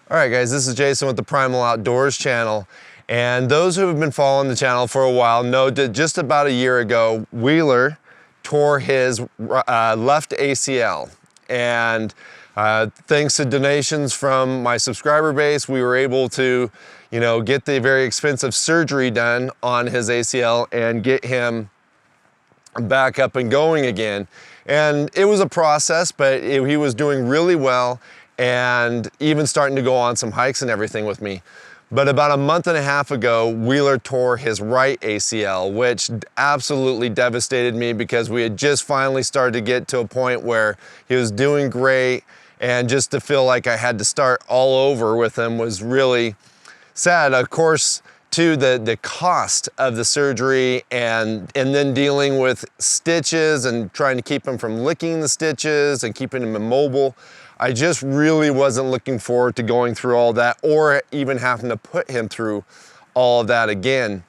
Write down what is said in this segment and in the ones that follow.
All right, guys, this is Jason with the Primal Outdoors channel. And those who have been following the channel for a while know that just about a year ago, Wheeler tore his left ACL. And thanks to donations from my subscriber base, we were able to, get the very expensive surgery done on his ACL and get him back up and going again. And it was a process, but he was doing really well and even starting to go on some hikes and everything with me. But about a month and a half ago, Wheeler tore his right ACL, which absolutely devastated me because we had just finally started to get to a point where he was doing great, and just to feel like I had to start all over with him was really sad. Of course, too, the cost of the surgery and then dealing with stitches and trying to keep him from licking the stitches and keeping him immobile. I just really wasn't looking forward to going through all that or even having to put him through all of that again.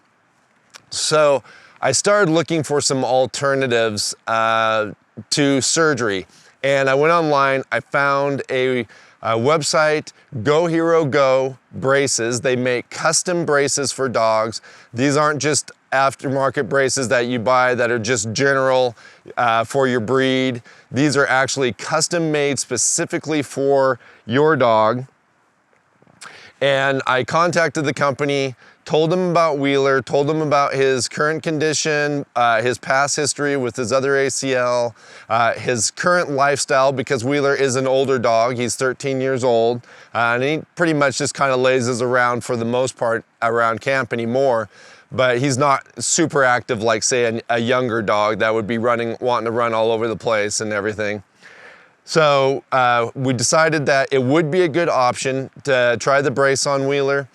So I started looking for some alternatives to surgery. And I went online, I found a website, Go Hero Go braces. They make custom braces for dogs. These aren't just aftermarket braces that you buy that are just general for your breed. These are actually custom made specifically for your dog. And I contacted the company, told them about Wheeler, told them about his current condition, his past history with his other ACL, his current lifestyle, because Wheeler is an older dog. He's 13 years old, and he pretty much just kind of lazes around for the most part around camp anymore. But he's not super active like, say, a younger dog that would be wanting to run all over the place and everything. So we decided that it would be a good option to try the brace on Wheeler.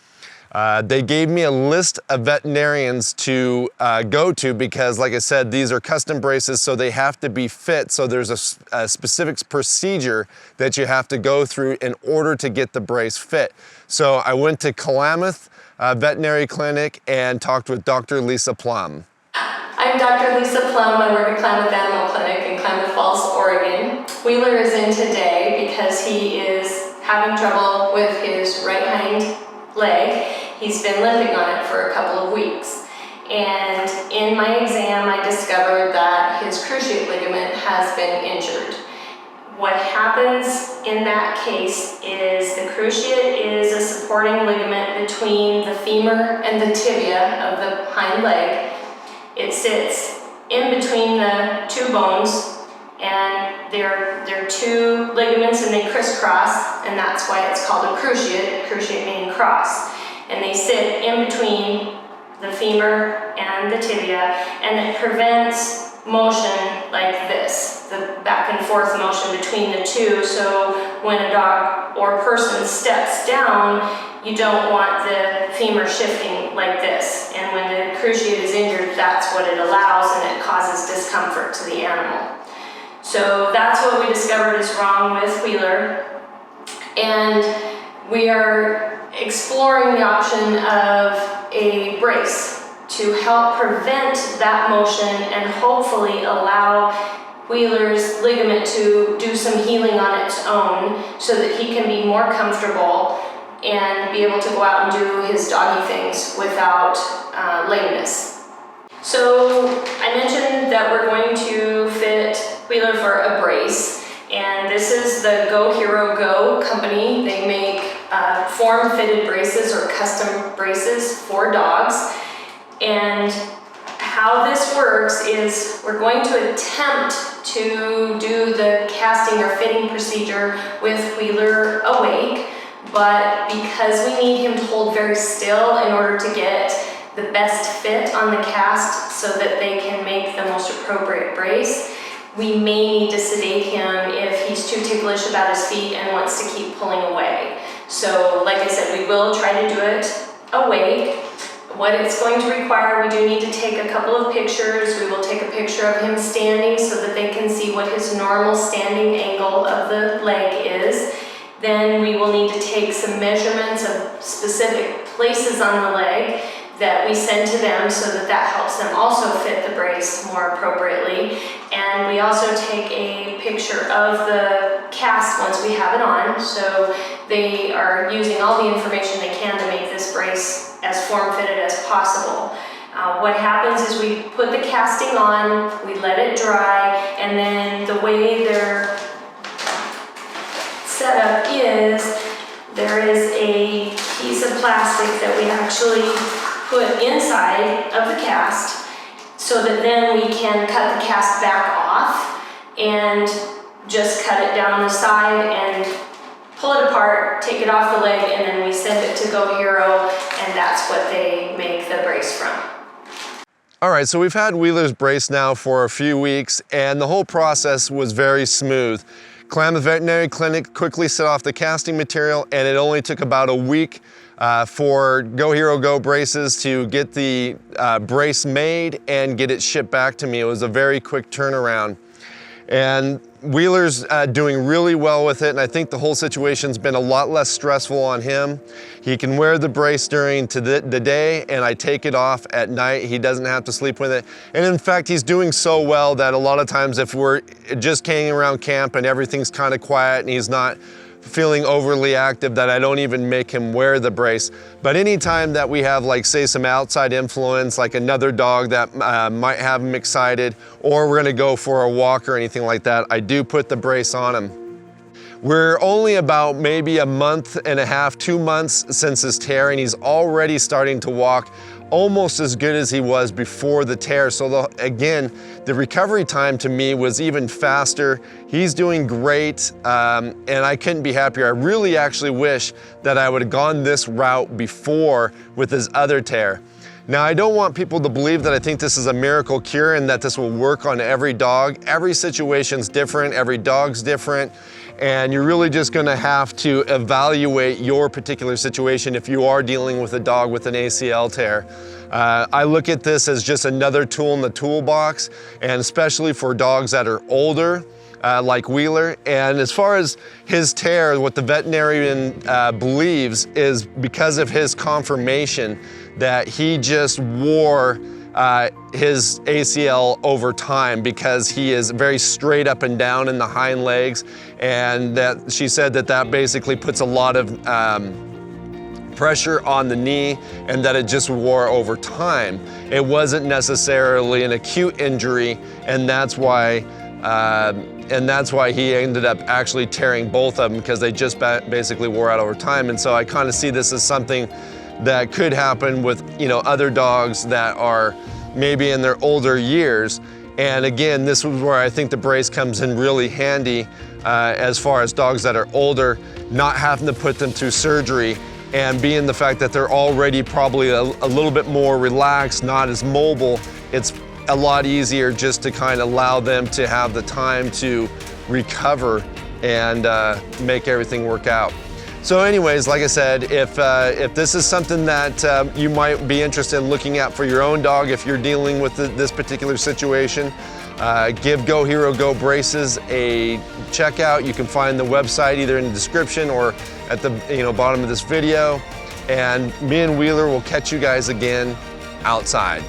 They gave me a list of veterinarians to go to because, like I said, these are custom braces, so they have to be fit. So there's a specific procedure that you have to go through in order to get the brace fit. So I went to Klamath Veterinary Clinic and talked with Dr. Lisa Plumb. I'm Dr. Lisa Plumb. I work at Klamath Animal Clinic in Klamath Falls, Oregon. Wheeler is in today because he is having trouble with his right hind leg. He's been limping on it for a couple of weeks. And in my exam, I discovered that his cruciate ligament has been injured. What happens in that case is the cruciate is a supporting ligament between the femur and the tibia of the hind leg. It sits in between the two bones, and there are two ligaments and they crisscross, and that's why it's called a cruciate meaning cross. And they sit in between the femur and the tibia, and it prevents motion like this, the back and forth motion between the two. So when a dog or person steps down, you don't want the femur shifting like this. And when the cruciate is injured, that's what it allows, and it causes discomfort to the animal. So that's what we discovered is wrong with Wheeler. And we are exploring the option of a brace to help prevent that motion and hopefully allow Wheeler's ligament to do some healing on its own so that he can be more comfortable and be able to go out and do his doggy things without lameness. So I mentioned that we're going to fit Wheeler for a brace, and this is the Go Hero Go company. They make form-fitted braces or custom braces for dogs. And how this works is we're going to attempt to do the casting or fitting procedure with Wheeler awake, but because we need him to hold very still in order to get the best fit on the cast so that they can make the most appropriate brace, we may need to sedate him if he's too ticklish about his feet and wants to keep pulling away. So like I said, we will try to do it awake. What it's going to require, we do need to take a couple of pictures. We will take a picture of him standing so that they can see what his normal standing angle of the leg is. Then we will need to take some measurements of specific places on the leg that we send to them so that that helps them also fit the brace more appropriately. And we also take a picture of the cast once we have it on, so they are using all the information they can to make this brace as form-fitted as possible. What happens is we put the casting on, we let it dry, and then the way their setup is, there is a piece of plastic that we actually put inside of the cast so that then we can cut the cast back off and just cut it down the side and pull it apart, take it off the leg, and then we send it to Go Hero, and that's what they make the brace from. All right, so we've had Wheeler's brace now for a few weeks, and the whole process was very smooth. Klamath Veterinary Clinic quickly set off the casting material, and it only took about a week for Go Hero Go braces to get the brace made and get it shipped back to me. It was a very quick turnaround. And Wheeler's doing really well with it, and I think the whole situation's been a lot less stressful on him. He can wear the brace during the day, and I take it off at night. He doesn't have to sleep with it. And in fact, he's doing so well that a lot of times if we're just hanging around camp and everything's kind of quiet and he's not feeling overly active, that I don't even make him wear the brace. But anytime that we have, like, say, some outside influence, like another dog that might have him excited, or we're gonna go for a walk or anything like that, I do put the brace on him. We're only about maybe a month and a half, 2 months since his tear, and he's already starting to walk almost as good as he was before the tear. So again, the recovery time to me was even faster. He's doing great, and I couldn't be happier. I really actually wish that I would have gone this route before with his other tear. Now, I don't want people to believe that I think this is a miracle cure and that this will work on every dog. Every situation's different, every dog's different, and you're really just gonna have to evaluate your particular situation if you are dealing with a dog with an ACL tear. I look at this as just another tool in the toolbox, and especially for dogs that are older, like Wheeler. And as far as his tear, what the veterinarian believes is because of his conformation that he just wore his ACL over time, because he is very straight up and down in the hind legs, and that she said that that basically puts a lot of pressure on the knee, and that it just wore over time. It wasn't necessarily an acute injury, and that's why he ended up actually tearing both of them, because they just basically wore out over time. And so I kind of see this as something that could happen with, you know, other dogs that are maybe in their older years. And again, this is where I think the brace comes in really handy as far as dogs that are older, not having to put them through surgery, and being the fact that they're already probably a little bit more relaxed, not as mobile. It's a lot easier just to kind of allow them to have the time to recover and make everything work out. So anyways, like I said, if this is something that you might be interested in looking at for your own dog, if you're dealing with this particular situation, give Go Hero Go braces a check out. You can find the website either in the description or at the bottom of this video. And me and Wheeler will catch you guys again outside.